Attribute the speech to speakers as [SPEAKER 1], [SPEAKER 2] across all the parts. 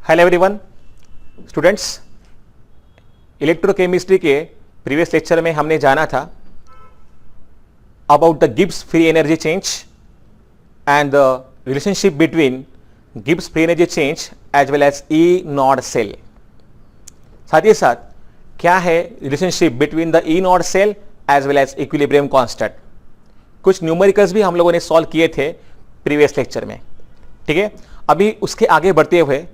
[SPEAKER 1] Hello everyone students, electrochemistry के previous lecture में हमने जाना था about the Gibbs free energy change and the relationship between Gibbs free energy change as well as E naught cell. साथ ही साथ क्या है relationship between the E naught cell as well as equilibrium constant. कुछ numericals भी हम लोगों ने सॉल्व किए थे प्रीवियस लेक्चर में। ठीक है, अभी उसके आगे बढ़ते हुए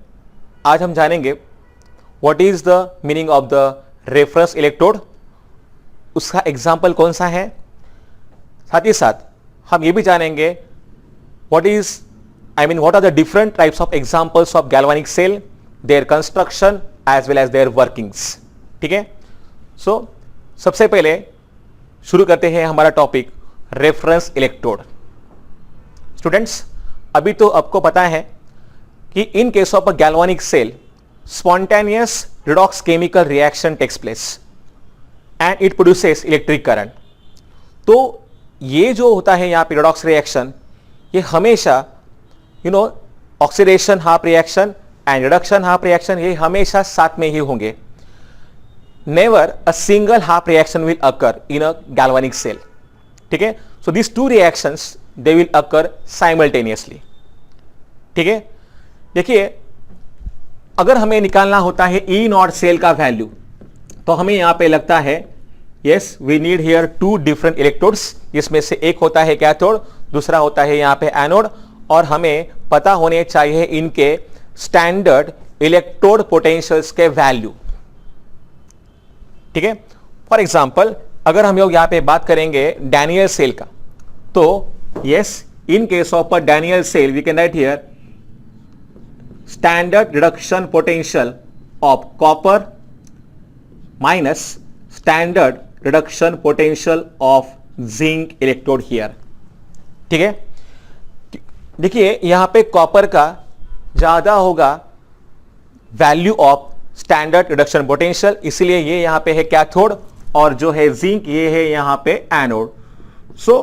[SPEAKER 1] आज हम जानेंगे what is the meaning of the reference electrode, उसका एग्जाम्पल कौन सा है। साथ ही साथ हम ये भी जानेंगे what are the different types of examples of galvanic cell, their construction as well as their workings. ठीक है, सो सबसे पहले शुरू करते हैं हमारा टॉपिक रेफरेंस इलेक्ट्रोड। स्टूडेंट्स, अभी तो आपको पता है कि in case of a galvanic cell spontaneous redox chemical reaction takes place and it produces electric current। तो ये जो होता है यहाँ पे redox reaction, ये हमेशा oxidation half reaction and reduction half reaction ये हमेशा साथ में ही होंगे। Never a single half reaction will occur in a galvanic cell. ठीक है, so this two reactions they will occur simultaneously. ठीक है, देखिए अगर हमें निकालना होता है ई नॉट सेल का वैल्यू तो हमें यहां पे लगता है yes we need here two different electrodes, जिसमें से एक होता है कैथोड, दूसरा होता है यहां पे एनोड, और हमें पता होने चाहिए इनके स्टैंडर्ड इलेक्ट्रोड पोटेंशियल्स के वैल्यू। ठीक है, फॉर एग्जांपल अगर हम लोग यहां पे बात करेंगे डैनियल सेल का, तो yes in case of a Daniel cell we can write here standard reduction potential of copper minus standard reduction potential of zinc electrode here। ठीक है, देखिए यहां पे कॉपर का ज्यादा होगा value of standard reduction potential, इसलिए ये यहां पे है कैथोड और जो है जिंक ये है यहां पे एनोड। सो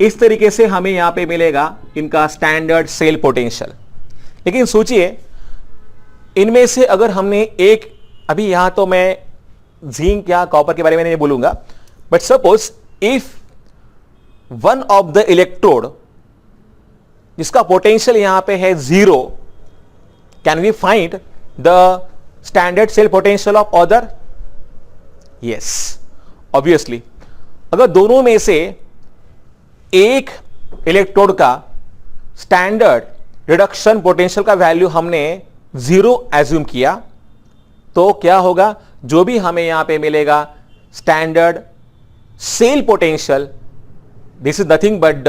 [SPEAKER 1] इस तरीके से हमें यहां पे मिलेगा इनका स्टैंडर्ड सेल पोटेंशियल। लेकिन सोचिए इनमें से अगर हमने एक, अभी यहां तो मैं जिंक या कॉपर के बारे में नहीं बोलूंगा, but suppose if one of the electrode जिसका पोटेंशियल यहां पे है 0, can we find the standard cell potential of other? Yes, obviously अगर दोनों में से एक इलेक्ट्रोड का स्टैंडर्ड रिडक्शन पोटेंशियल का वैल्यू हमने 0 एज्यूम किया तो क्या होगा, जो भी हमें यहां पे मिलेगा standard cell potential, this is nothing but the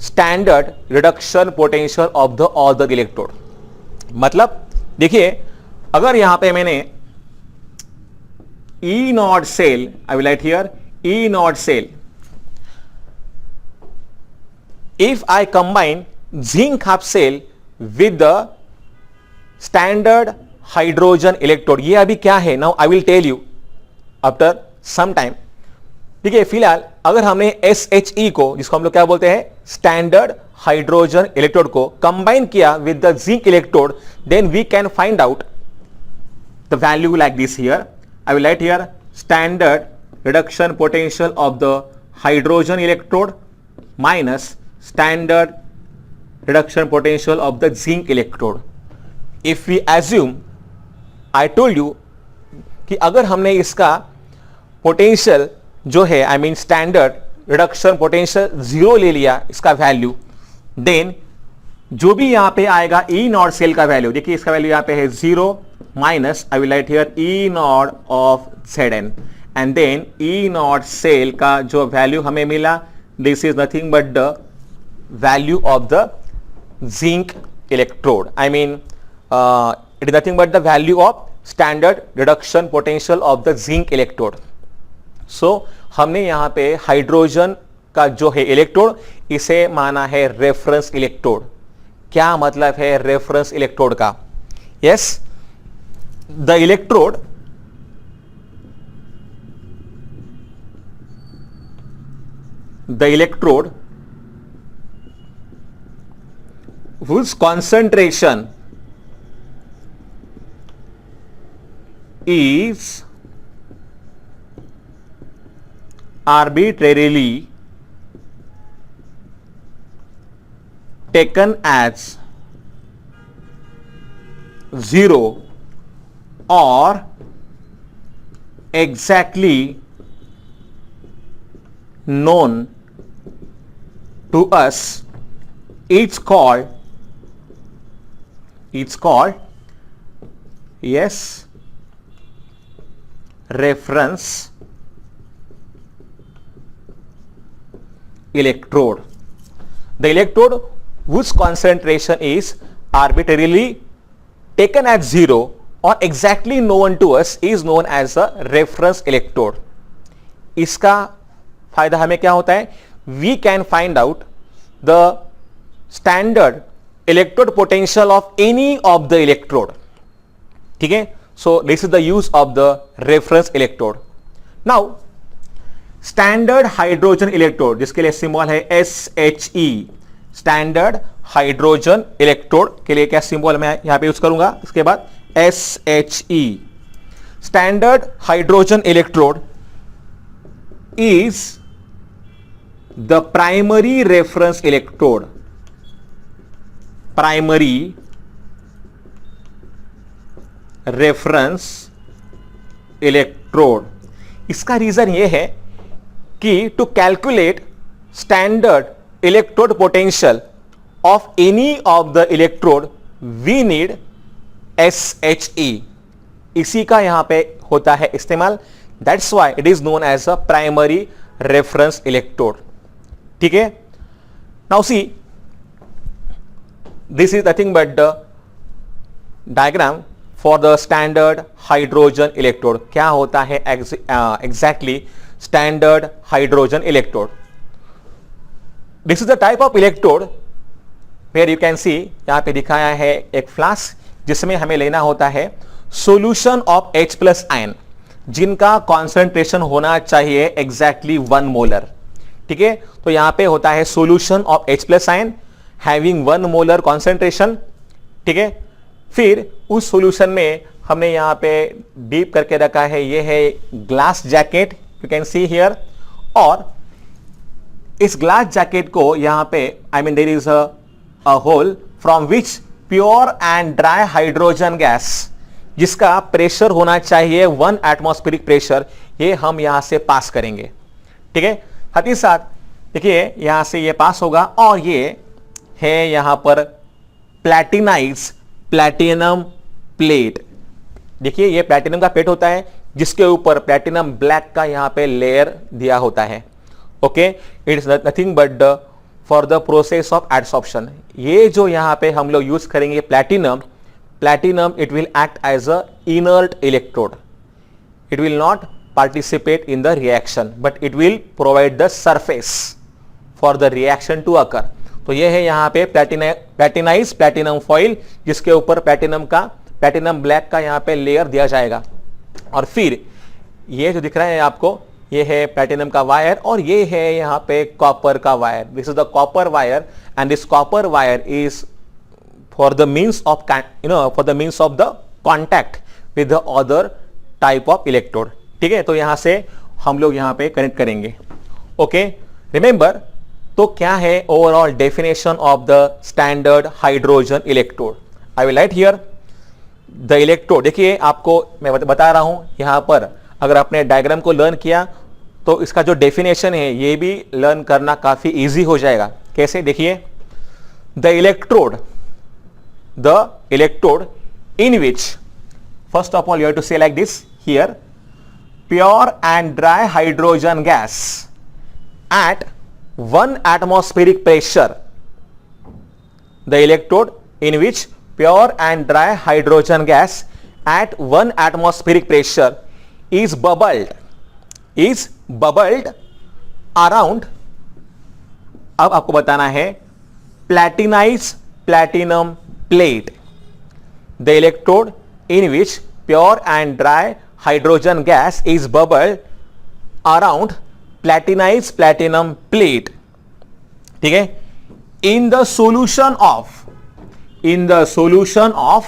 [SPEAKER 1] standard reduction potential of the other electrode. मतलब देखिए अगर यहां पे मैंने E naught cell, I will write here E naught cell, if I combine zinc half cell with the standard hydrogen electrode, ये अभी क्या है, now I will tell you after some time. ठीक है, फिलहाल अगर हमने SHE को, जिसको हम लोग क्या बोलते हैं स्टैंडर्ड हाइड्रोजन इलेक्ट्रोड को कंबाइन किया with the zinc electrode, then we can find out the value like this here. I will write here standard reduction potential of the hydrogen electrode minus standard reduction potential of the zinc electrode। if we assume, I told you कि अगर हमने इसका potential जो है I mean standard reduction potential 0 ले लिया इसका value, then जो भी यहां पे आएगा ई नॉट सेल का वैल्यू, देखिए इसका वैल्यू यहां पे है 0 minus I will write here E naught of Zn, and then E naught cell का जो वैल्यू हमें मिला, this is nothing but the value of the zinc electrode, I mean it is nothing but the value of standard reduction potential of the zinc electrode। so हमने यहां पे hydrogen का जो है इलेक्ट्रोड इसे माना है रेफरेंस इलेक्ट्रोड। क्या मतलब है रेफरेंस इलेक्ट्रोड का? Yes, the electrode whose concentration is arbitrarily taken as 0 or exactly known to us, it's called yes, reference electrode. The electrode whose concentration is arbitrarily taken at 0 or exactly known to us is known as a reference electrode. इसका फायदा हमें क्या होता है? We can find out the standard electrode potential of any of the electrode. ठीक है? So this is the use of the reference electrode. Now standard hydrogen electrode, जिसके लिए सिंबल है SHE, स्टैंडर्ड हाइड्रोजन इलेक्ट्रोड के लिए क्या symbol मैं यहां पे यूज करूंगा, इसके बाद SHE, standard hydrogen electrode is the primary reference electrode. Primary reference electrode. इसका रीजन ये है कि to calculate standard electrode potential of any of the electrode we need SHE. इसी का यहां पे होता है इस्तेमाल. That's why it is known as a primary reference electrode. ठीक है. Now see this is nothing but the diagram for the standard hydrogen electrode. क्या होता है exactly standard hydrogen electrode? This is the type of electrode where you can see, यहां पे दिखाया है एक फ्लास्क जिसमें हमें लेना होता है सॉल्यूशन ऑफ H+ आयन जिनका कॉन्सेंट्रेशन होना चाहिए एग्जैक्टली 1 मोलर. ठीक है. तो यहां पे होता है solution of H+ ion having 1 molar concentration. ठीक है. फिर उस सॉल्यूशन में हमने यहां पे डीप करके रखा है, ये है glass jacket, you can see here. और इस ग्लास जैकेट को यहां पे I mean there is a hole from which pure and dry hydrogen gas जिसका प्रेशर होना चाहिए 1 एटमॉस्फेरिक प्रेशर, ये हम यहां से पास करेंगे. ठीक है. साथ ही साथ देखिए यहां से ये पास होगा और ये है यहां पर प्लैटिनाइज प्लैटिनम प्लेट. देखिए ये प्लैटिनम का प्लेट होता है जिसके ऊपर प्लैटिनम ब्लैक का यहां पे लेयर दिया होता है. Okay. It is nothing but for the process of adsorption. ये जो यहां पे हम लोग यूज करेंगे platinum, it will act as a inert electrode. It will not participate in the reaction, but it will provide the surface for the reaction to occur. तो ये है यहाँ पे प्लैटिनाइज प्लैटिनम फॉइल जिसके ऊपर प्लैटिनम ब्लैक का यहाँ पे लेयर दिया जाएगा. और फिर ये जो दिख रहा है आपको, ये है प्लैटिनम का वायर और ये है यहाँ पे कॉपर का wire. This is the copper wire and this copper wire is for the means of the contact with the other type of electrode. ठीक है. तो यहां से हम लोग यहां पे कनेक्ट करेंगे. ओके. रिमेंबर, तो क्या है overall definition of the standard hydrogen electrode? I will write here the electrode. देखिए आपको मैं बता रहा हूं यहां पर, अगर आपने डायग्राम को लर्न किया तो इसका जो डेफिनेशन है ये भी लर्न करना काफी इजी हो जाएगा. कैसे? देखिए, the electrode in which, first of all you have to say like this here, pure and dry hydrogen gas at 1 atmospheric pressure. The electrode in which pure and dry hydrogen gas at 1 atmospheric pressure is bubbled around, अब आपको बताना है, प्लैटिनाइज platinum plate. The electrode in which pure and dry hydrogen gas is bubbled around platinized platinum plate. ठीक है. In the solution of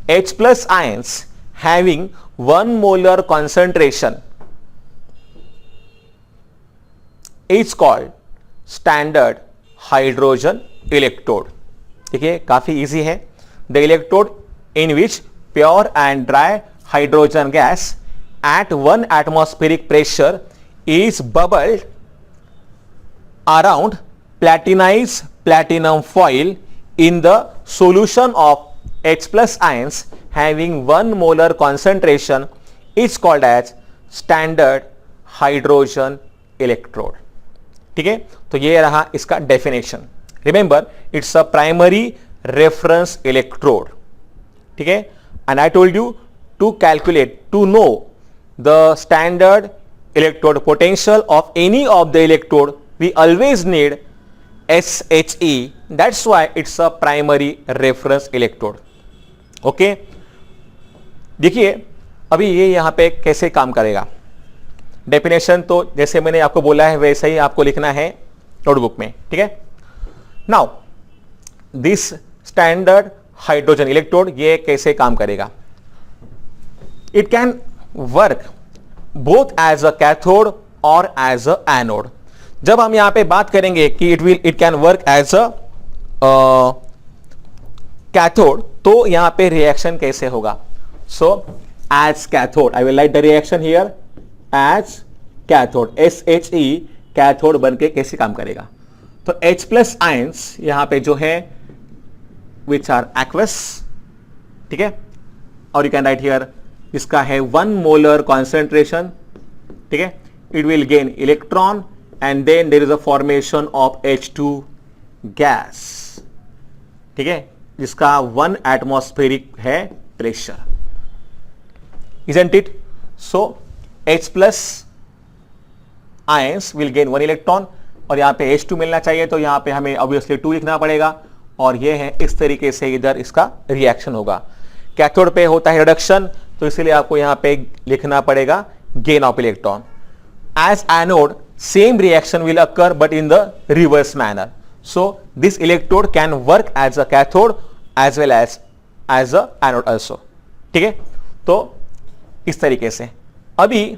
[SPEAKER 1] H+ ions having 1 molar concentration is called standard hydrogen electrode. देखिए काफी easy है. The electrode in which pure and dry hydrogen gas at 1 atmospheric pressure is bubbled around platinized platinum foil in the solution of H plus ions having 1 molar concentration is called as standard hydrogen electrode. ठीक है, तो ये रहा इसका definition. Remember it's a primary reference electrode. ठीक है, and I told you to calculate, to know the standard electrode potential of any of the electrode we always need SHE. That's why it's a primary reference electrode. Okay, देखिए अभी ये यहां पे कैसे काम करेगा. डेफिनेशन तो जैसे मैंने आपको बोला है वैसे ही आपको लिखना है नोटबुक में. ठीक है, now this standard hydrogen electrode ये कैसे काम करेगा. It can work both as a cathode और एज अ एनोड. जब हम यहां पे बात करेंगे कि it can work as a cathode, तो यहां पे रिएक्शन कैसे होगा. So as cathode I will write the reaction here as cathode. SHE cathode बनके कैसे काम करेगा. तो H प्लस आयंस यहां पे जो है विच आर एक्वस. ठीक है, और यू कैन राइट हियर इसका है 1 मोलर कॉन्सेंट्रेशन. ठीक है, it will gain electron and then there is a formation of H2 gas. ठीक है, जिसका 1 एटमॉस्फेरिक है pressure. Isn't it? So H plus ions will gain 1 electron और यहां पे H2 मिलना चाहिए, तो यहां पे हमें ऑब्वियसली 2 लिखना पड़ेगा. और ये है इस तरीके से इधर इसका रिएक्शन होगा. कैथोड पे होता है रिडक्शन, तो इसलिए आपको यहां पे लिखना पड़ेगा gain of electron. As anode same reaction will occur but in the reverse manner. So this electrode can work as a cathode as well as a anode also. ठीक है, तो इस तरीके से. अभी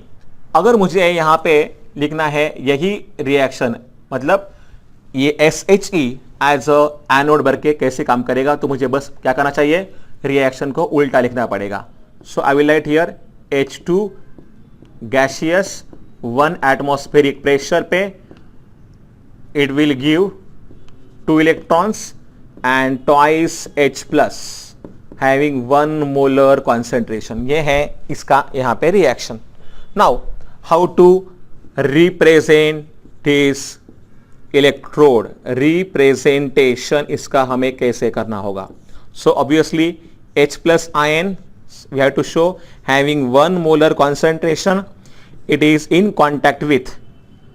[SPEAKER 1] अगर मुझे यहां पे लिखना है यही रिएक्शन, मतलब ये SHE एज अ एनोड भर के कैसे काम करेगा, तो मुझे बस क्या करना चाहिए, रिएक्शन को उल्टा लिखना पड़ेगा. So I will write here H2 gaseous 1 atmospheric pressure पे it will give 2 electrons and twice H plus having 1 molar concentration. ये है इसका यहां पे रिएक्शन. Now how to represent this electrode. Representation इसका हमें कैसे करना होगा. So obviously H plus ion we have to show having 1 molar concentration. It is in contact with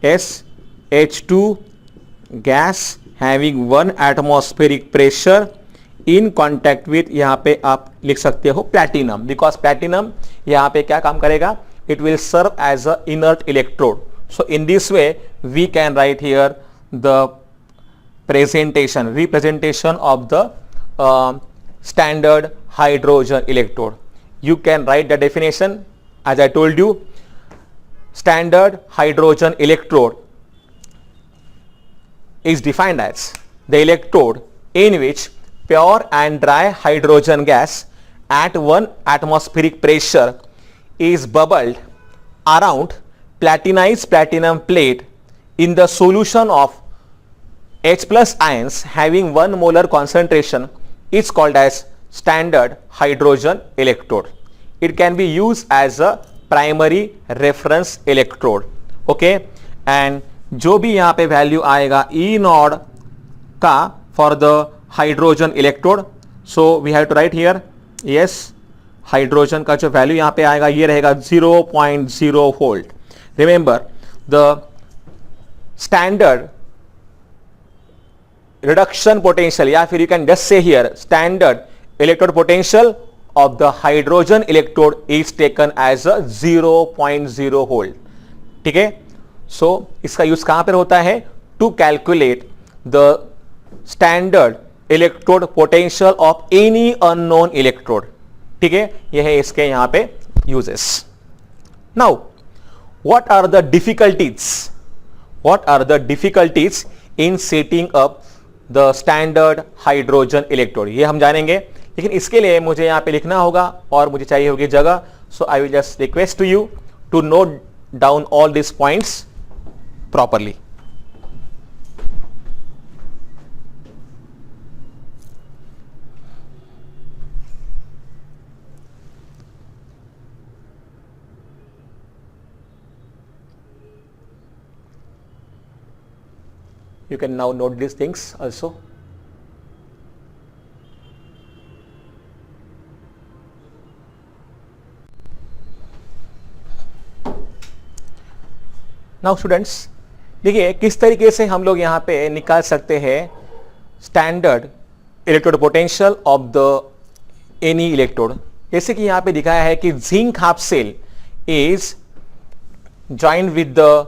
[SPEAKER 1] SH2 gas having 1 atmospheric pressure in contact with, यहां पे आप लिख सकते हो प्लैटिनम, बिकॉज प्लैटिनम यहां पे क्या काम करेगा, it will serve as a inert electrode. So in this way we can write here the presentation, representation of the standard hydrogen electrode. You can write the definition as I told you. Standard hydrogen electrode is defined as the electrode in which pure and dry hydrogen gas at 1 atmospheric pressure is bubbled around platinized platinum plate in the solution of H plus ions having 1 molar concentration is called as standard hydrogen electrode. It can be used as a primary reference electrode. Okay, and जो भी यहां पे value आएगा E nought का for the hydrogen electrode, so we have to write here yes, hydrogen का जो value यहां पे आएगा ये रहेगा 0.0 volt. Remember the standard reduction potential, या फिर you can just say here standard electrode potential of the hydrogen electrode is taken as a 0.0 volt. ठीक है, सो इसका यूज कहां पर होता है, to calculate the standard electrode potential of any unknown electrode. ठीक है, यह है इसके यहां पे uses. Now, what are the difficulties? What are the difficulties in setting up the standard hydrogen electrode? ये हम जानेंगे, लेकिन इसके लिए मुझे यहाँ पे लिखना होगा और मुझे चाहिए होगी जगह. So I will just request to you to note down all these points properly. You can now note these things also. Now students, देखिए किस तरीके से हम लोग यहाँ पे निकाल सकते हैं standard electrode potential of the any electrode. जैसे कि यहाँ पे दिखाया है कि zinc half cell is joint with the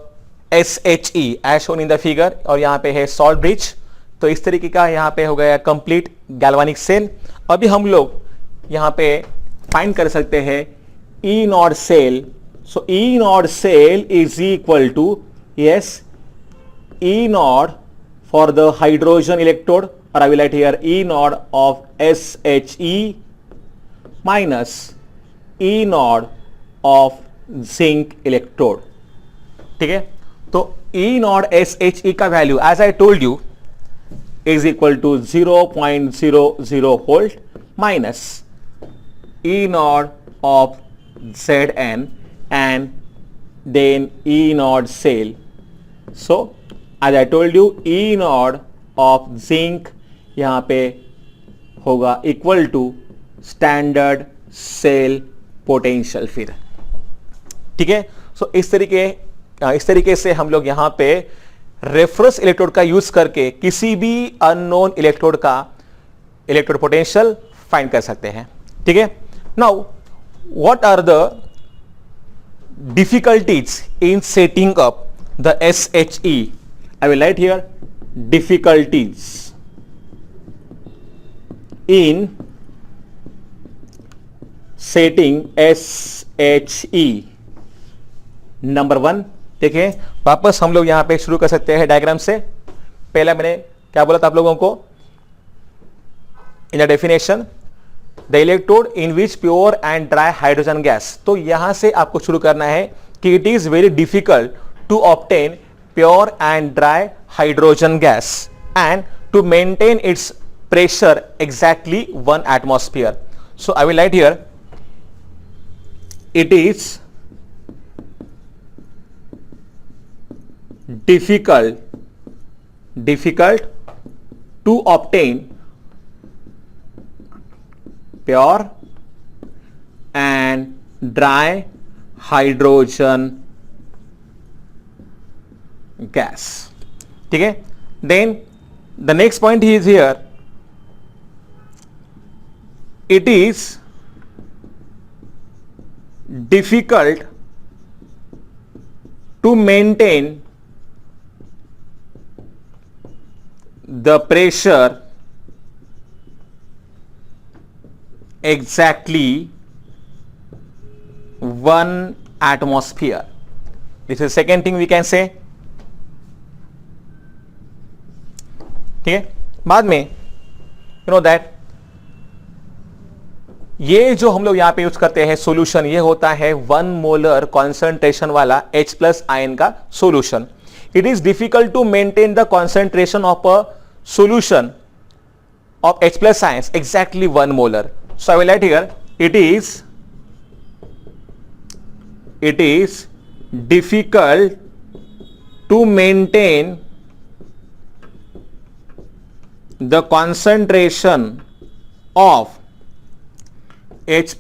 [SPEAKER 1] SHE as shown in the figure, और यहाँ पे है सॉल्ट ब्रिज. तो इस तरीके का यहाँ पे हो गया कंप्लीट गैल्वानिक सेल. अभी हम लोग यहाँ पे फाइंड कर सकते हैं E naught cell. So E naught cell is equal to yes E naught for the hydrogen electrode, और I will write here E naught of SHE minus E naught of zinc electrode. ठीक है, तो E naught SHE का value as I told you is equal to 0.00 volt minus E naught of Zn and then E naught cell. So as I told you E naught of zinc यहां पे होगा equal to standard cell potential फिर. ठीक है, सो इस तरीके से हम लोग यहां पे रेफरेंस इलेक्ट्रोड का यूज करके किसी भी अननोन इलेक्ट्रोड का इलेक्ट्रोड पोटेंशियल फाइंड कर सकते हैं. ठीक है, now what are the difficulties in setting up the SHE? I will write here difficulties in setting SHE. Number 1, देखिए वापस हम लोग यहां पे शुरू कर सकते हैं डायग्राम से. पहला मैंने क्या बोला था आप लोगों को in the definition, the electrode in which pure and dry hydrogen gas. तो यहां से आपको शुरू करना है कि it is very difficult to obtain pure and dry hydrogen gas and to maintain its pressure exactly 1 atmosphere. So I will write here it is difficult to obtain pure and dry hydrogen gas. ठीक है, then the next point is here, it is difficult to maintain the pressure exactly 1 atmosphere. This is second thing we can say. ठीक है, बाद में you know that ये जो हम लोग यहां पे यूज करते हैं सॉल्यूशन, ये होता है 1 मोलर कॉन्सेंट्रेशन वाला H+ आयन का solution. It is difficult to maintain the concentration of a solution of H+ ions exactly 1 molar. So I will write here it is difficult to maintain the concentration of H+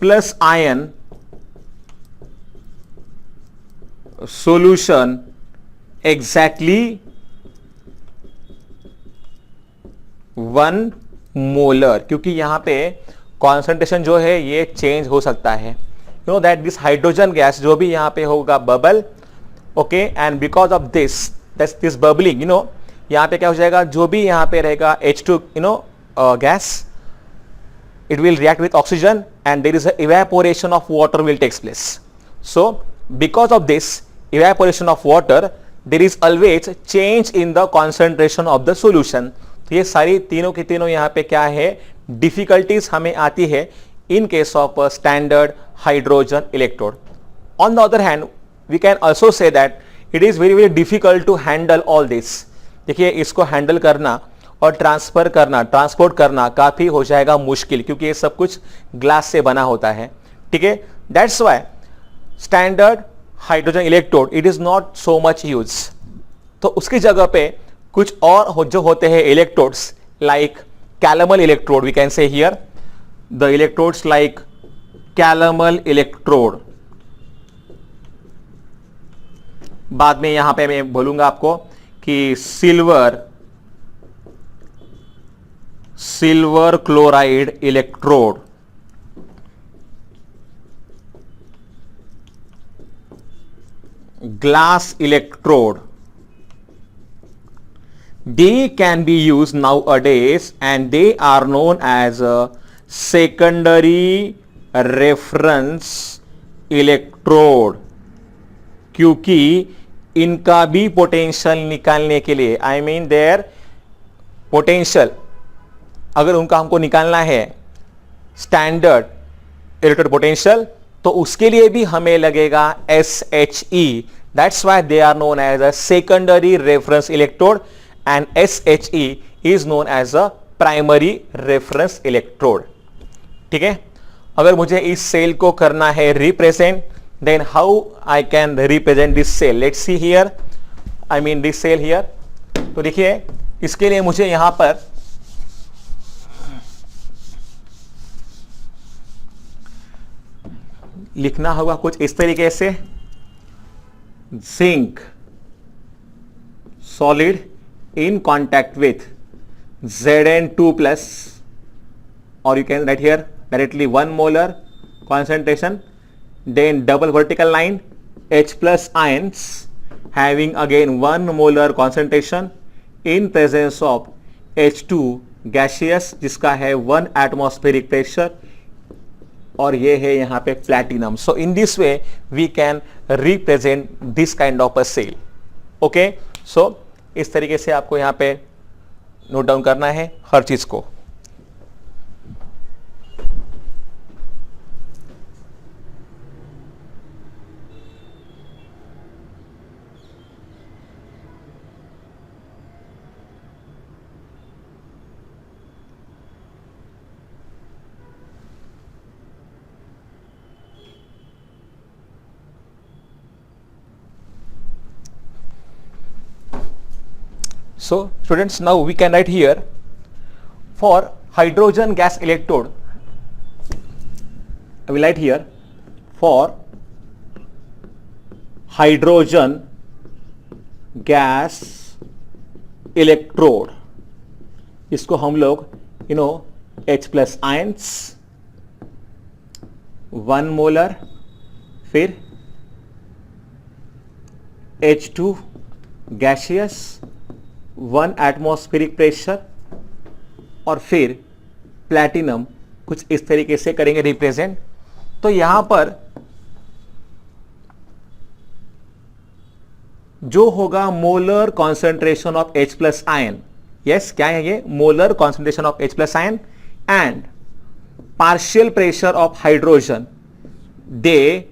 [SPEAKER 1] ion solution exactly 1 molar, क्योंकि यहां पे concentration जो है ये change हो सकता है. You know that this hydrogen gas जो भी यहां पे होगा bubble, okay, and because of this bubbling, you know यहां पे क्या हो जाएगा, जो भी यहां पे रहेगा H2 gas, it will react with oxygen and there is a evaporation of water will takes place. So because of this evaporation of water, there is always change in the concentration of the solution. तो ये सारी तीनों की तीनों यहाँ पे क्या है, डिफिकल्टीज हमें आती है in case of a standard hydrogen electrode. On the other hand, we can also say that it is very very difficult to handle all this. देखिए इसको हैंडल करना और ट्रांसफर करना, ट्रांसपोर्ट करना काफी हो जाएगा मुश्किल, क्योंकि ये सब कुछ ग्लास से बना होता है. ठीक है, that's why standard hydrogen electrode it is not so much use. तो उसकी जगह पे कुछ और जो होते हैं electrodes like calomel electrode, we can say here the electrodes like calomel electrode. बाद में यहां पे मैं बोलूंगा आपको कि silver chloride electrode, glass electrode, they can be used nowadays and they are known as a secondary reference electrode, क्योंकि इनका भी पोटेंशियल निकालने के लिए, आई मीन देयर पोटेंशियल, अगर उनका हमको निकालना है स्टैंडर्ड इलेक्ट्रोड पोटेंशियल, तो उसके लिए भी हमें लगेगा SHE. That's why they are known as a secondary reference electrode and SHE is known as a primary reference electrode. ठीक है, अगर मुझे इस सेल को करना है represent, then how I can represent this cell. Let's see here, I mean this cell here. तो देखिए इसके लिए मुझे यहां पर लिखना होगा कुछ इस तरीके से, zinc solid in contact with Zn2 plus, or you can write here directly 1 molar concentration, then double vertical line H plus ions having again 1 molar concentration in presence of H2 gaseous जिसका है 1 atmospheric pressure, और ये है यहाँ पे platinum. So in this way we can represent this kind of a cell. Okay, so इस तरीके से आपको यहाँ पे नोट डाउन करना है हर चीज को. So students, now we can write here for hydrogen gas electrode, I will write here for hydrogen gas electrode, इसको हम लोग H plus ions 1 molar, फिर H2 gaseous 1 एटमॉस्फेरिक प्रेशर, और फिर प्लैटिनम कुछ इस तरीके से करेंगे रिप्रेजेंट. तो यहां पर जो होगा molar concentration of H plus ion, yes क्या है ये, molar concentration of H plus ion and partial pressure of hydrogen, they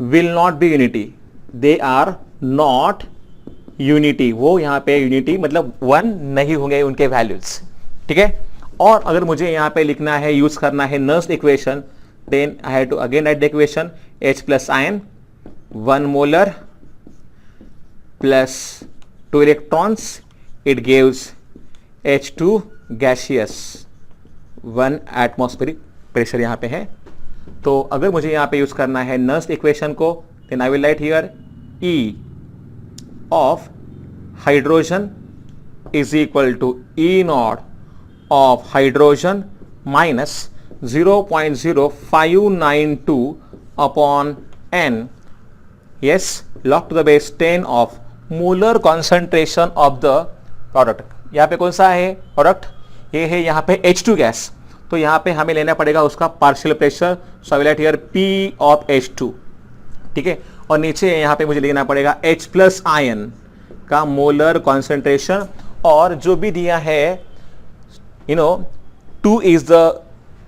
[SPEAKER 1] will not be unity, they are not unity. वो यहां पे यूनिटी मतलब 1 नहीं होंगे उनके वैल्यूज. ठीक है, और अगर मुझे यहां पे लिखना है, यूज करना है Nernst equation, then I have to again write the equation H plus ion 1 molar plus 2 electrons, it gives H2 gaseous 1 atmospheric pressure यहां पे है. तो अगर मुझे यहां पे यूज करना है नर्स इक्वेशन को, then I will write here E of hydrogen is equal to E naught of hydrogen minus 0.0592 upon N, yes, log to the base 10 of molar concentration of the product. यहाँ पे कौन सा है product, ये है यहाँ पे H2 गैस. तो यहां पे हमें लेना पड़ेगा उसका partial pressure, so I will write here P of H2, ठीक है। और नीचे यहां पे मुझे लेना पड़ेगा H प्लस आयन का मोलर कॉन्सेंट्रेशन, और जो भी दिया है 2 is the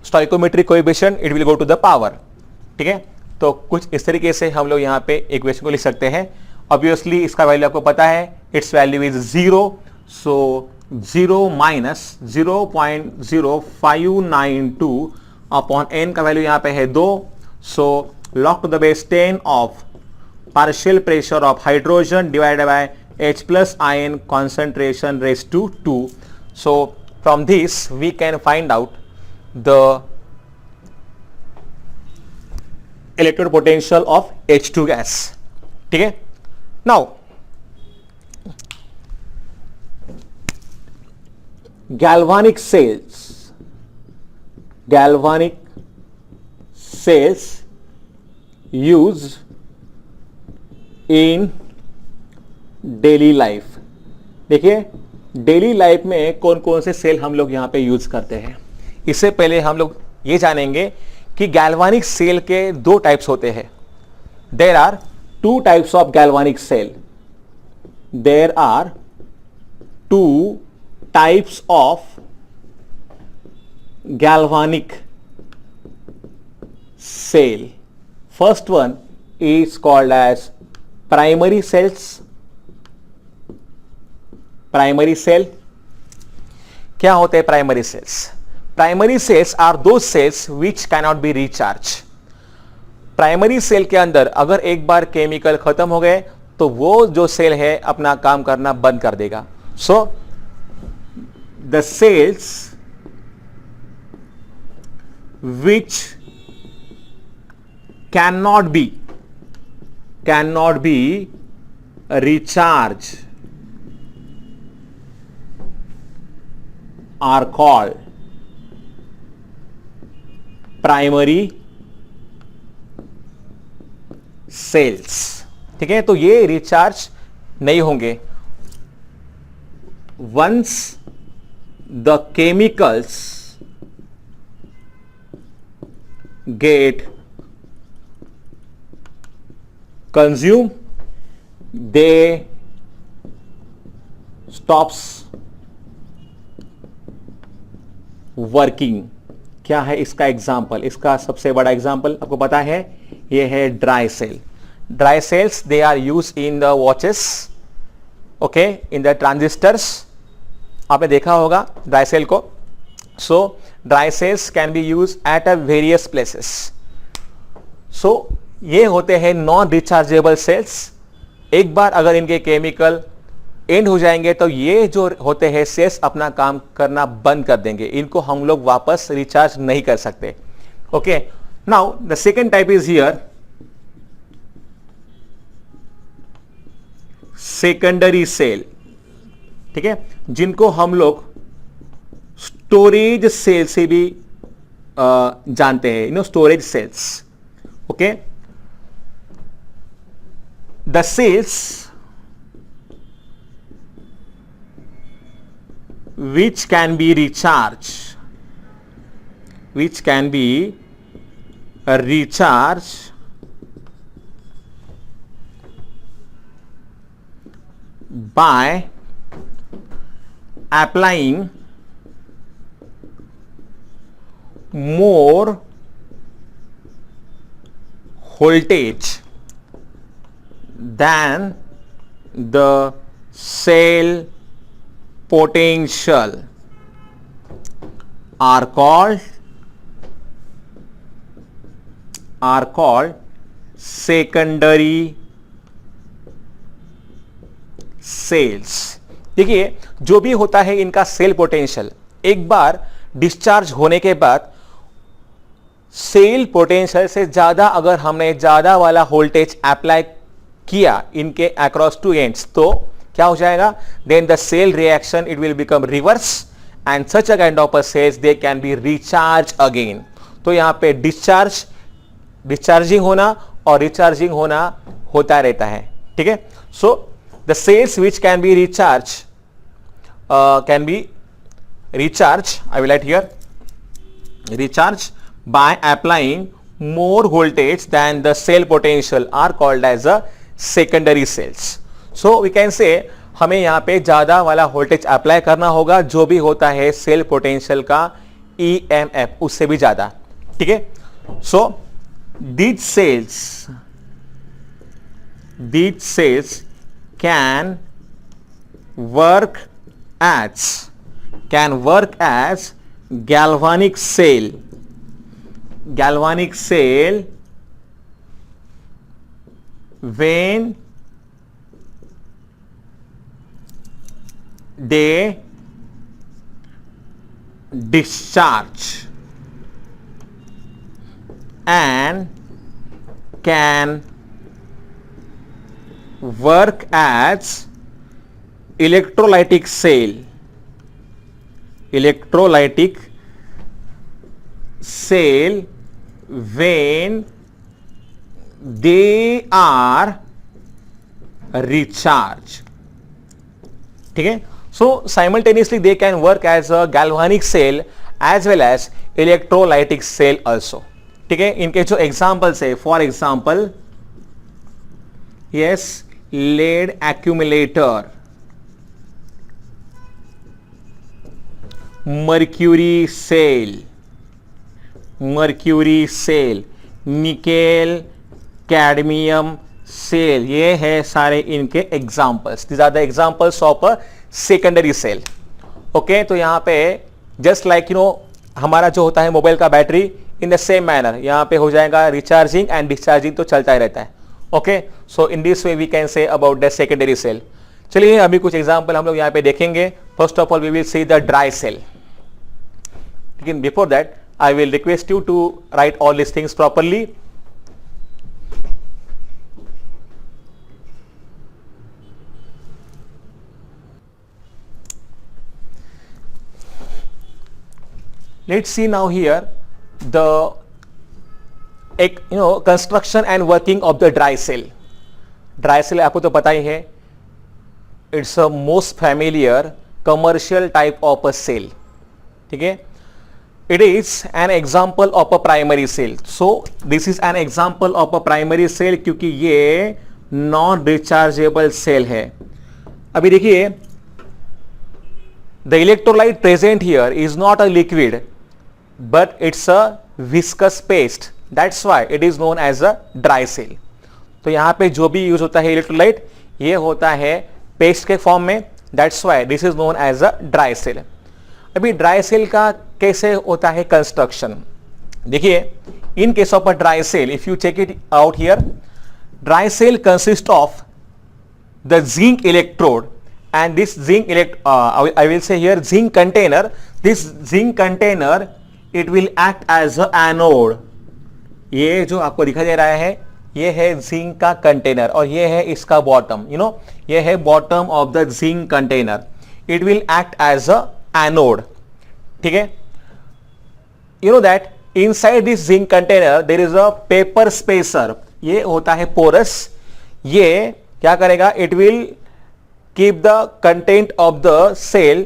[SPEAKER 1] stoichiometric coefficient, it will go to the power, ठीक है। तो कुछ इस तरीके से हम लोग यहां पे इक्वेशन को लिख सकते हैं। ऑब्वियसली इसका वैल्यू आपको पता है, it's value is 0, so 0 minus 0.0592 upon n का वैल्यू यहां पे है 2, सो log to the base 10 of partial pressure of hydrogen divided by H plus ion concentration raised to 2. So from this we can find out the electrode potential of H2 gas, ठीक है। Now galvanic cells used in daily life. देखिए daily life में कौन कौन से cell हम लोग यहां पे यूज करते हैं। इससे पहले हम लोग ये जानेंगे कि गैल्वानिक सेल के दो टाइप्स होते हैं। There are 2 types of galvanic cell. There are 2 types of galvanic cell. First one is called as primary cells. Primary cell क्या होते हैं primary cells? Primary cells are those cells which cannot be recharged. Primary cell के अंदर अगर एक बार chemical खत्म हो गए तो वो जो सेल है अपना काम करना बंद कर देगा। So the cells which cannot be recharged are called primary cells, ठीक है। तो ये रिचार्ज नहीं होंगे। once the chemicals get consumed, they stops working. क्या है इसका एग्जाम्पल? इसका सबसे बड़ा एग्जाम्पल आपको पता है, ये है dry cell. Dry cells they are use in the watches, okay, in the transistors. आपने देखा होगा ड्राई सेल को। So dry cells can be use at a various places. So ये होते हैं नॉन रिचार्जेबल सेल्स। एक बार अगर इनके केमिकल एंड हो जाएंगे तो ये जो होते हैं सेल्स अपना काम करना बंद कर देंगे, इनको हम लोग वापस रिचार्ज नहीं कर सकते। Okay, now the second type is here secondary cell, ठीक है, जिनको हम लोग स्टोरेज सेल से भी जानते हैं, storage cells. Okay, the cells which can be recharged by applying more voltage than the cell potential are called secondary cells। देखिए जो भी होता है इनका सेल पोटेंशियल एक बार डिस्चार्ज होने के बाद सेल पोटेंशियल से ज्यादा अगर हमने ज्यादा वाला वोल्टेज अप्लाई किया इनके अक्रॉस टू एंड्स तो क्या हो जाएगा? Then the cell reaction it will become reverse and such a kind of a cells they can be recharge again. तो यहां पे डिस्चार्जिंग होना और रिचार्जिंग होना होता रहता है, ठीक है। सो the cells which can be recharge I will write here recharge by applying more voltage than the cell potential are called as a secondary cells. So we can say हमें यहाँ पे ज्यादा वाला वोल्टेज अप्लाई करना होगा जो भी होता है सेल पोटेंशियल का EMF उससे भी ज्यादा, ठीक है. सो these cells can work as galvanic cell when they discharge and can work as electrolytic cell when they are recharged. ठीक है. So simultaneously they can work as a galvanic cell as well as electrolytic cell also. ठीक है. इनके जो examples है, for example yes, lead accumulator, mercury cell, nickel cadmium cell, ये है सारे इनके examples. These are the examples of a secondary cell. Okay, तो यहां पे जस्ट लाइक हमारा जो होता है मोबाइल का battery, in the same manner यहां पे हो जाएगा रिचार्जिंग एंड डिस्चार्जिंग, तो चलता ही रहता है. Okay, so in this way we can say about the secondary cell. चलिए अभी कुछ एग्जाम्पल हम लोग यहाँ पे देखेंगे. First of all we will see the dry cell. लेकिन before that I will request you to write all these things properly. Let's see now here the construction and working of the dry cell. Dry cell आपको तो पता ही है, it's a most familiar commercial type of a cell. ठीक है. It is an example of a primary cell. So this is an example of a primary cell क्योंकि ये non rechargeable cell है. अभी देखिए, the electrolyte present here is not a liquid but it's a viscous paste. That's why it is known as a dry cell. तो यहाँ पे जो भी यूज होता है इलेक्ट्रोलाइट, ये होता है पेस्ट के फॉर्म में. That's why this is known as a dry cell. अभी ड्राई सेल का कैसे होता है कंस्ट्रक्शन. देखिए, in case of a dry cell, if you check it out here, dry cell consist of the zinc electrode and this zinc I will say here zinc container. This zinc container it will act as a anode. ये जो आपको दिखाई दे रहा है, ये है zinc का container और ये है इसका बॉटम. ये है bottom of the zinc container. It will act as a anode. ठीक है. You know that inside this zinc container there is a paper spacer. ये होता है पोरस. ये क्या करेगा? It will keep the content of the cell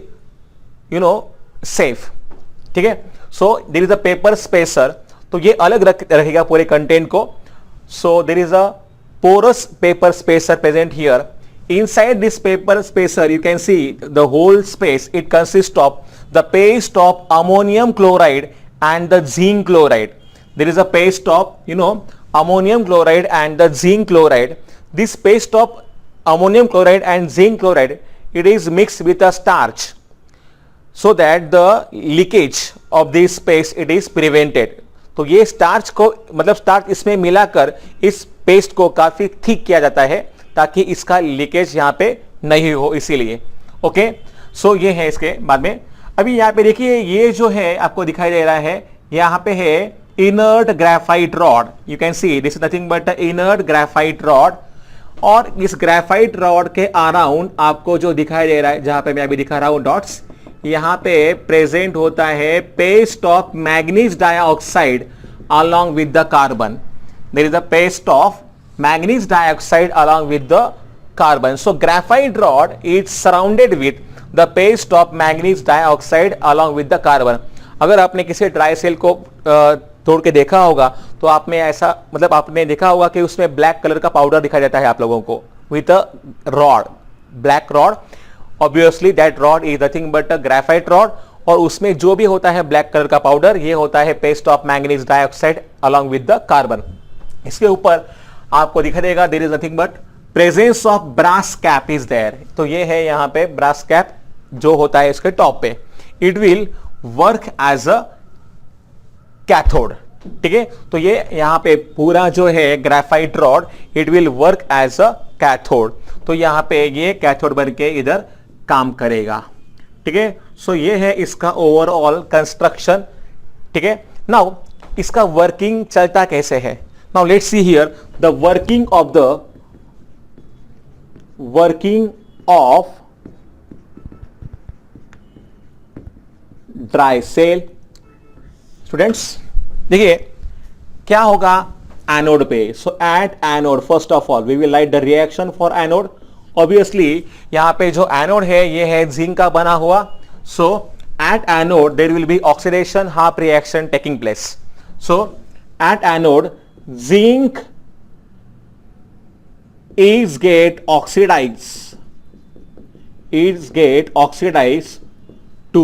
[SPEAKER 1] safe. ठीक है. So there is a paper spacer. तो ये अलग रखेगा पूरे कंटेंट को. So there is a porous paper spacer present here. Inside this paper spacer you can see the whole space. It consists of the paste of ammonium chloride and the zinc chloride. There is a paste of ammonium chloride and the zinc chloride. This paste of ammonium chloride and zinc chloride, it is mixed with a starch so that the leakage of this paste it is prevented. तो ये starch को मतलब starch इसमें मिलाकर इस paste को काफी thick किया जाता है ताकि इसका लीकेज यहाँ पे नहीं हो, इसीलिए. ओके, सो ये है इसके बाद में. अभी यहाँ पे देखिए, ये जो है आपको दिखाई दे रहा है, यहाँ पे है inert graphite rod. You can C this is nothing but inert graphite rod. और इस ग्रेफाइट रॉड के अराउंड आपको जो दिखाई दे रहा है, जहां पे मैं अभी दिखा रहा हूं डॉट्स, यहाँ पे प्रेजेंट होता है paste of manganese dioxide along with the carbon. There is a paste of manganese dioxide along with the carbon. So graphite rod is surrounded with the paste of manganese dioxide along with the carbon. अगर आपने किसी dry cell को तोड़ के देखा होगा तो आप में ऐसा मतलब आपने देखा होगा कि उसमें ब्लैक कलर का पाउडर दिखाई देता है आप लोगों को with a rod, black rod. Obviously that rod is nothing but a graphite rod, और उसमें जो भी होता है ब्लैक कलर का पाउडर, ये होता है paste of manganese dioxide along with the carbon. इसके ऊपर आपको दिखाई देगा there is nothing but presence of brass cap is there. तो ये है यहां पे ब्रास कैप जो होता है इसके टॉप पे. It will work as a cathode. ठीक है, तो ये यहां पे पूरा जो है graphite rod it will work as a cathode. तो यहां पे ये कैथोड बन के इधर काम करेगा. ठीक है, सो ये है इसका ओवरऑल कंस्ट्रक्शन. ठीक है, नाउ इसका वर्किंग चलता कैसे है. Now let's see here the working of dry cell. Students देखिए क्या होगा एनोड पे. So at anode first of all we will write the reaction for anode. Obviously यहां पे जो एनोड है ये है जिंक का बना हुआ. So at anode there will be oxidation half reaction taking place. So at anode zinc is get oxidized to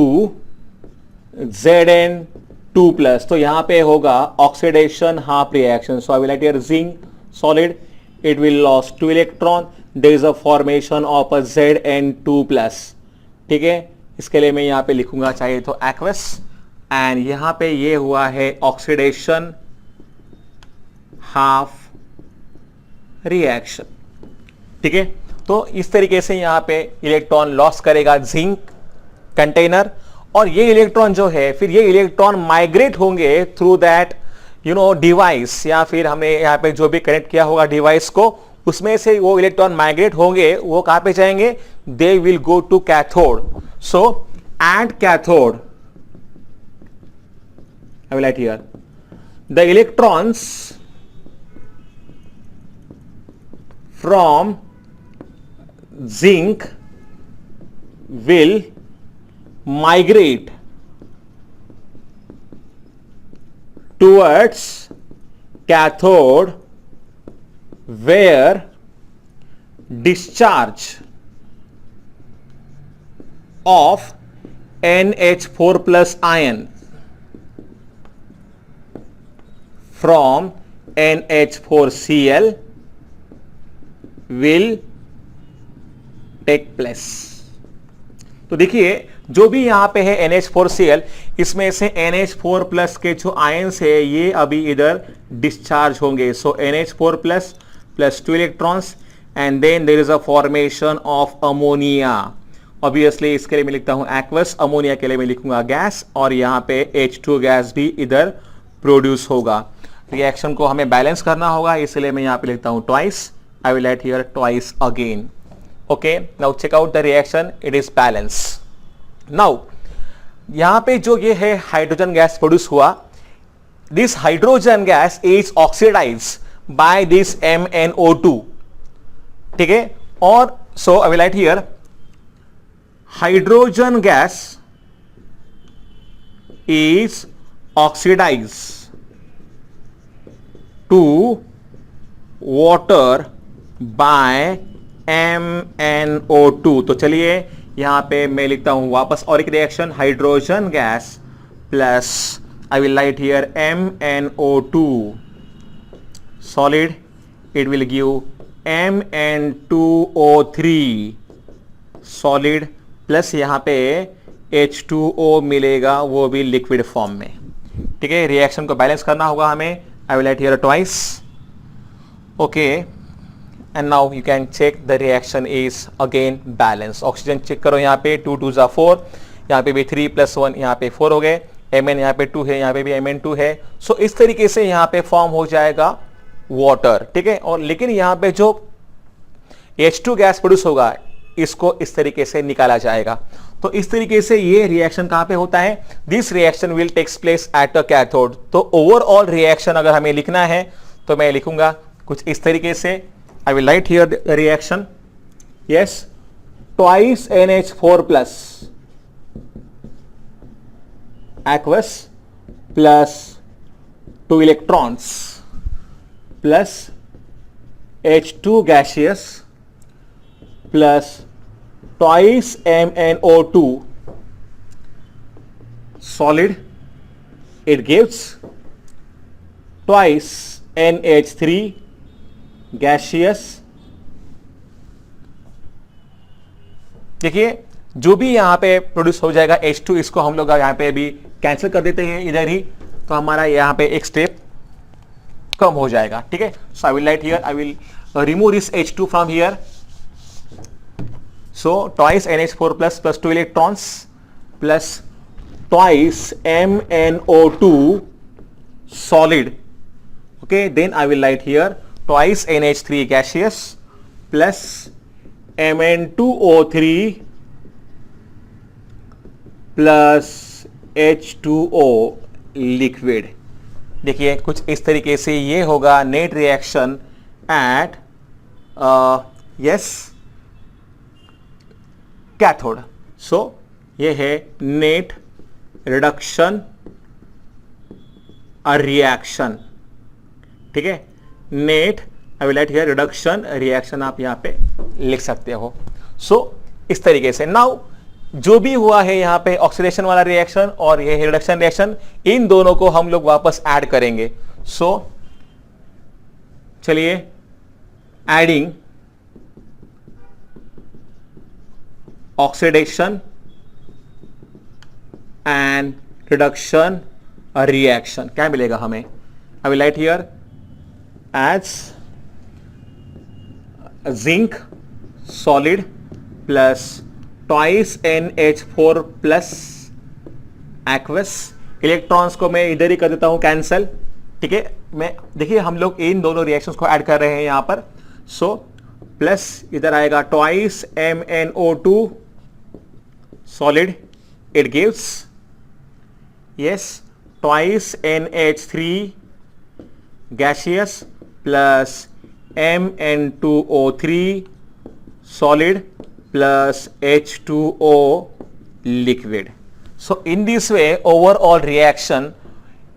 [SPEAKER 1] Zn2 plus. तो यहां पे होगा oxidation half reaction. So I will write here zinc solid it will lose 2 electron. there is a formation of a Zn2 plus. ठीक है, इसके लिए मैं यहां पे लिखूंगा चाहिए तो aqueous, एंड यहां पे ये हुआ है ऑक्सीडेशन हाफ रिएक्शन. ठीक है, तो इस तरीके से यहां पे इलेक्ट्रॉन लॉस करेगा जिंक कंटेनर, और ये इलेक्ट्रॉन जो है फिर ये इलेक्ट्रॉन माइग्रेट होंगे थ्रू दैट डिवाइस, या फिर हमने यहां पे जो भी कनेक्ट किया होगा डिवाइस को उसमें से वो इलेक्ट्रॉन माइग्रेट होंगे. वो कहां पे जाएंगे, they will go to cathode. So at cathode I will write here the electrons from zinc will migrate towards cathode where discharge of NH4 plus ion from NH4Cl will take place. तो देखिए जो भी यहां पे है NH4Cl, इसमें से NH4 plus के जो आयंस है ये अभी इधर डिस्चार्ज होंगे. So NH4 plus plus 2 electrons, and then there is a formation of ammonia. Obviously इसके लिए मैं लिखता हूं एक्वस, अमोनिया के लिए मैं लिखूंगा गैस, और यहां पे H2 गैस भी इधर प्रोड्यूस होगा. रिएक्शन को हमें बैलेंस करना होगा, इसलिए मैं यहां पे लिखता हूं twice. I will write here twice again. Okay, now check out the reaction. It is balance. Now यहां पे जो ये है हाइड्रोजन गैस प्रोड्यूस हुआ, this hydrogen gas is oxidized by this MnO2. ठीक है, और so I will write here hydrogen gas is oxidized to water by MnO2. तो चलिए यहां पे मैं लिखता हूं वापस और एक reaction, hydrogen gas plus I will write here MnO2 solid, it will give Mn2O3 solid, plus यहां पे H2O मिलेगा, वो भी लिक्विड फॉर्म में. ठीक है, रिएक्शन को बैलेंस करना होगा हमें. आई will write here twice. Okay, and now you can check the reaction is again balanced. Oxygen check करो, यहाँ पे 2 2 4, यहाँ पे भी 3 + 1, यहाँ पे 4 हो गए. Mn यहाँ पे 2 है, यहाँ पे भी Mn2 है. सो इस तरीके से यहाँ पे फॉर्म हो जाएगा वाटर. ठीक है, और लेकिन यहाँ पे जो H2 गैस प्रोड्यूस होगा इसको इस तरीके से निकाला जाएगा. तो इस तरीके से ये रिएक्शन कहां पे होता है, this reaction will takes place at a cathode. तो ओवरऑल रिएक्शन अगर हमें लिखना है तो मैं लिखूंगा कुछ इस तरीके से. I will write here the reaction. Yes, twice NH4 plus aqueous plus 2 electrons plus H2 gaseous plus twice MnO2 solid, it gives twice NH3 gaseous. देखिए जो भी यहां पे प्रोड्यूस हो जाएगा H2, इसको हम लोग यहां पे अभी कैंसिल कर देते हैं इधर ही, तो हमारा यहां पे एक स्टेप कम हो जाएगा. ठीक है, so I will write here, I will remove this H2 from here. So twice NH4 plus 2 electrons plus twice MnO2 solid. Okay, then I will write here twice NH3 gaseous plus Mn2O3 plus H2O liquid. देखिए कुछ इस तरीके से ये होगा net reaction at cathode. सो ये है net reduction reaction. ठीक है, net I will write here reduction reaction आप यहां पे लिख सकते हो. सो इस तरीके से नाउ जो भी हुआ है यहां पे ऑक्सीडेशन वाला रिएक्शन और ये रिडक्शन रिएक्शन, इन दोनों को हम लोग वापस ऐड करेंगे. सो चलिए adding oxidation and reduction reaction क्या मिलेगा हमें. I will write here as zinc solid plus twice NH4 plus aqueous. Electrons को मैं इधर ही कर देता हूं कैंसल. ठीक है, मैं देखिए हम लोग इन दोनों रिएक्शंस को ऐड कर रहे हैं यहां पर. सो प्लस इधर आएगा twice MnO2 solid, it gives twice NH3 gaseous plus Mn2O3 solid plus H2O liquid. So in this way overall reaction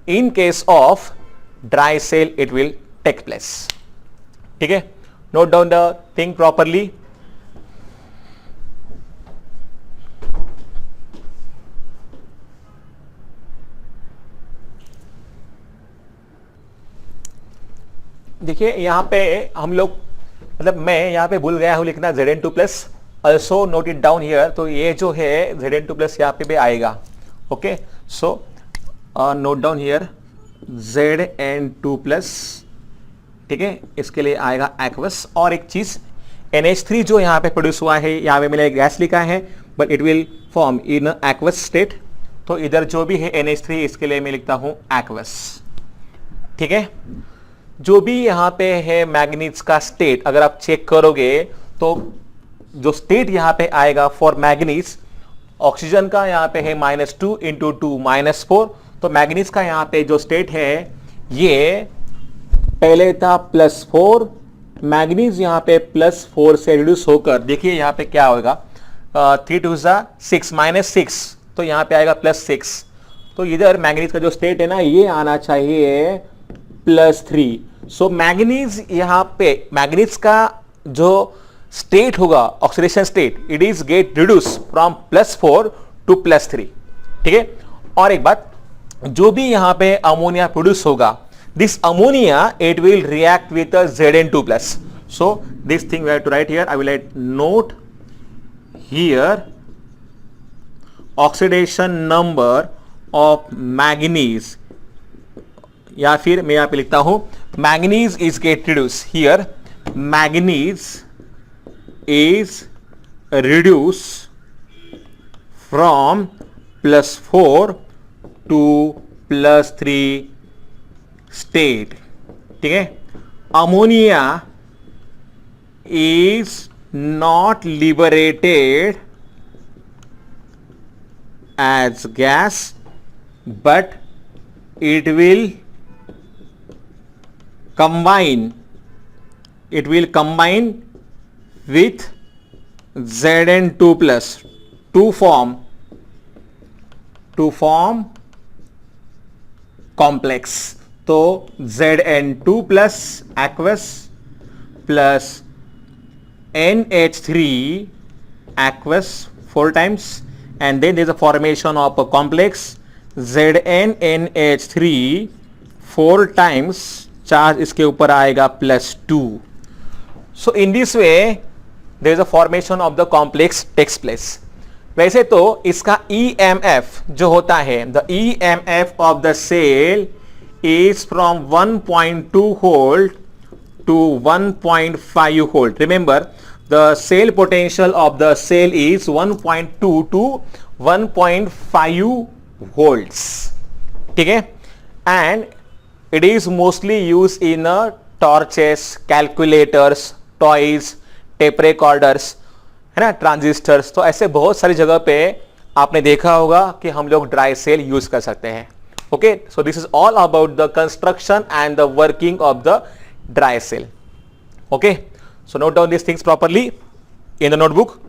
[SPEAKER 1] in case of dry cell it will take place. ठीक है, note down the thing properly. देखिए यहाँ पे हम लोग, मतलब मैं यहाँ पे भूल गया हूँ लिखना Zn2 plus, also note it down here. तो ये जो है Zn2 प्लस यहाँ पे भी आएगा. Okay, so note down here Zn2 plus. ठीक है, इसके लिए आएगा एक्वस. और एक चीज NH3 जो यहाँ पे प्रोड्यूस हुआ है, यहाँ पे मैंने गैस लिखा है but it will form in aqueous state. तो इधर जो भी है NH3 इसके लिए मैं लिखता हूँ एक्वस. ठीक है, जो भी यहाँ पे है मैग्नीज का स्टेट अगर आप चेक करोगे तो जो स्टेट यहाँ पे आएगा फॉर मैग्नीज, ऑक्सीजन का यहाँ पे है -2 इंटू 2 -4. तो मैग्नीज का यहाँ पे जो स्टेट है ये पहले था +4, मैग्नीज यहाँ पे +4 से रिड्यूस होकर देखिए यहाँ पे क्या होगा 3 2 6 -6, तो यहाँ पे आएगा +6. तो इधर मैग्नीज का जो स्टेट है ना ये आना चाहिए +3. सो मैग्नीज यहाँ पे मैग्नीज का जो स्टेट होगा oxidation state, it is get reduce from +4 to +3. ठीक है, और एक बात, जो भी यहाँ पे अमोनिया प्रोड्यूस होगा, this ammonia it will react with Zn2 plus. So this thing we have to write here. I will write note here oxidation number of manganese, या फिर मैं यहां पे लिखता हूं manganese is get reduce. Here manganese is reduce from +4 to +3 state. ठीक है, ammonia is not liberated as gas but it will combine with Zn2 plus to form complex, तो Zn2 plus aqueous plus NH3 aqueous 4 times, and then there is a formation of a complex ZnNH3 4 times, charge इसके ऊपर आएगा +2. So in this way there is a formation of the complex takes place. वैसे तो इसका EMF जो होता है, the EMF of the cell is from 1.2 volt to 1.5 volt. Remember, the cell potential of the cell is 1.2 to 1.5 volts. ठीक है? And it is mostly used in torches, calculators, toys, tape recorders, है ना, transistors. तो ऐसे बहुत सारी जगह पे आपने देखा होगा कि हम लोग ड्राई सेल यूज कर सकते हैं. Okay, so this is all about the construction and the working of the dry cell. Okay, so note down this things properly in the notebook.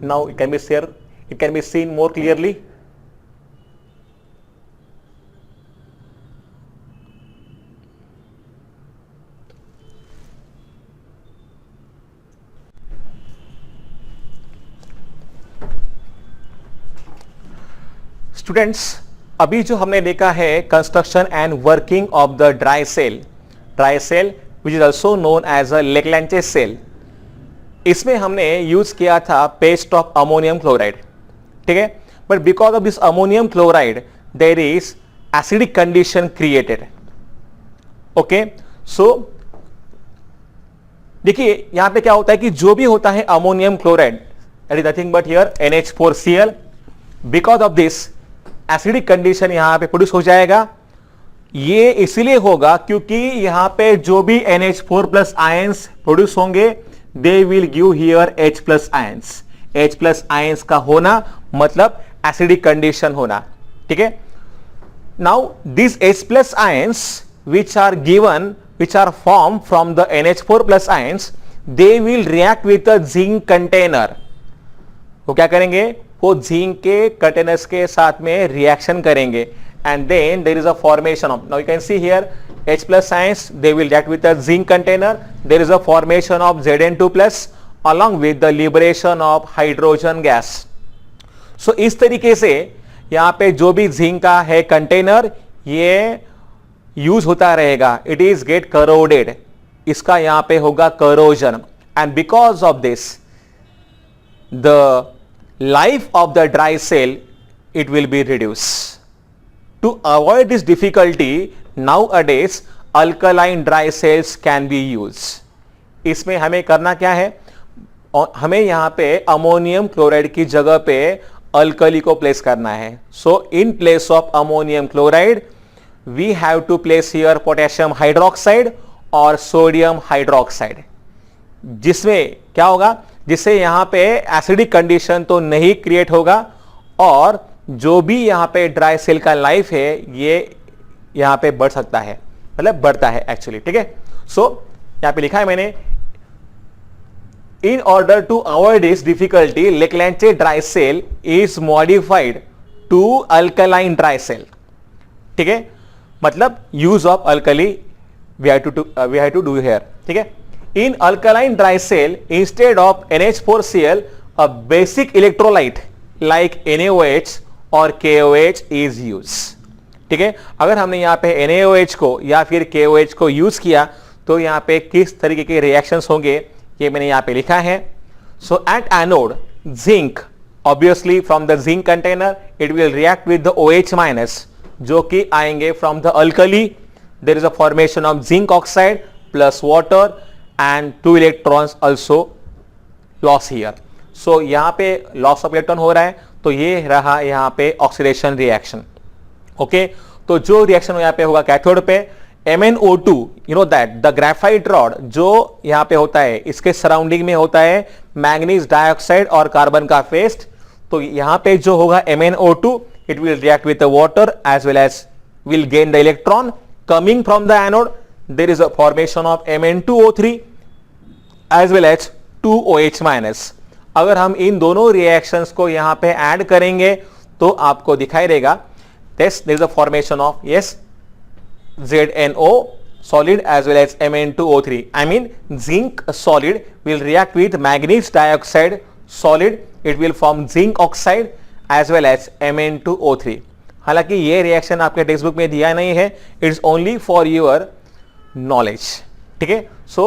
[SPEAKER 1] Now it can be seen more clearly. Students, अभी जो हमने देखा है construction and working of the dry cell which is also known as a Leclanché cell. इसमें हमने use किया था paste of ammonium chloride. ठीक है, but because of this ammonium chloride there is acidic condition created. Okay, so देखिए यहां पे क्या होता है कि जो भी होता है ammonium chloride, that is nothing but here NH4Cl. Because of this acidic condition यहां पे प्रोड्यूस हो जाएगा. ये इसीलिए होगा क्योंकि यहां पे जो भी NH4 प्लस आयंस प्रोड्यूस होंगे they will give here H plus ions. H plus ions का होना मतलब एसिडिक कंडीशन होना. ठीक है, now this H plus ions which are formed from the NH4 plus ions, they will react with a zinc container. वो क्या करेंगे, वो जिंक के कंटेनर्स के साथ में रिएक्शन करेंगे and then there is a formation of, now you can see here H plus ions, they will react with a zinc container. There is a formation of Zn2 plus along with the liberation of hydrogen gas. So इस तरीके से यहाँ पे जो भी zinc का है container ये यूज होता रहेगा. इट इज गेट करोडेड, इसका यहां पे होगा corrosion, and because of this the life of the dry cell it will be reduce. To avoid this difficulty nowadays alkaline dry cells can be use. इसमें हमें करना क्या है, हमें यहां पे अमोनियम क्लोराइड की जगह पे अल्कली को प्लेस करना है. So in place of ammonium chloride we have to place here potassium hydroxide और sodium hydroxide, जिसमें क्या होगा, जिससे यहां पे एसिडिक कंडीशन तो नहीं क्रिएट होगा और जो भी यहां पे ड्राई सेल का लाइफ है ये यहां पे बढ़ सकता है, मतलब बढ़ता है एक्चुअली. ठीक है, सो यहां पे लिखा है मैंने, in order to avoid this difficulty Leclanche dry cell is modified to alkaline dry cell. ठीक है, मतलब use of alkali we have to do here. ठीक है, in alkaline dry cell instead of NH4Cl a basic electrolyte like NaOH और KOH is use. ठीक है, अगर हमने यहां पे NaOH को या फिर KOH को यूज किया तो यहां पे किस तरीके के रिएक्शंस होंगे ये मैंने यहां पे लिखा है. So at anode zinc, obviously from the zinc container it will react with the OH minus जो कि आएंगे from the alkali. There is a formation of zinc oxide plus water and 2 electrons also loss here. So यहां पे loss of electron हो रहा है, तो ये रहा यहां पे ऑक्सीडेशन रिएक्शन. ओके, तो जो रिएक्शन यहां पे होगा कैथोड पे, MnO2, you know that the graphite rod जो यहां पे होता है इसके सराउंडिंग में होता है मैंगनीज डाइऑक्साइड और कार्बन का पेस्ट. तो यहां पे जो होगा MnO2, it will react with the water as well as will gain the electron coming from the anode. There is a formation of Mn2O3 as well as 2OH minus. अगर हम इन दोनों reactions को यहां पे ऐड करेंगे तो आपको दिखाई देगा this is the formation of yes ZNO solid as well as Mn2O3. I mean zinc solid will react with manganese dioxide solid. It will form zinc oxide as well as Mn2O3. हालांकि ये reaction आपके text book में दिया नहीं है, it's only for your knowledge, ठीक है। So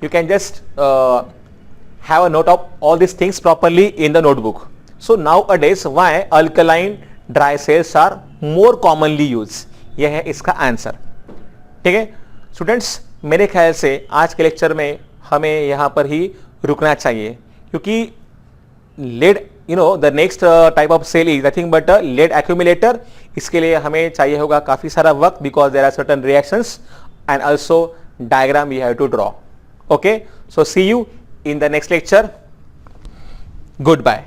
[SPEAKER 1] you can just have a note of all this things properly in the notebook. So nowadays why alkaline dry cells are more commonly use, यह है इसका answer, ठीक है। Students, मेरे ख्याल से आज के लेक्चर में हमें यहां पर ही रुकना चाहिए, क्योंकि lead the next type of cell is nothing but a lead accumulator. इसके लिए हमें चाहिए होगा काफी सारा वक्त, because there are certain reactions and also diagram we have to draw. Okay, so see you in the next lecture. Good bye.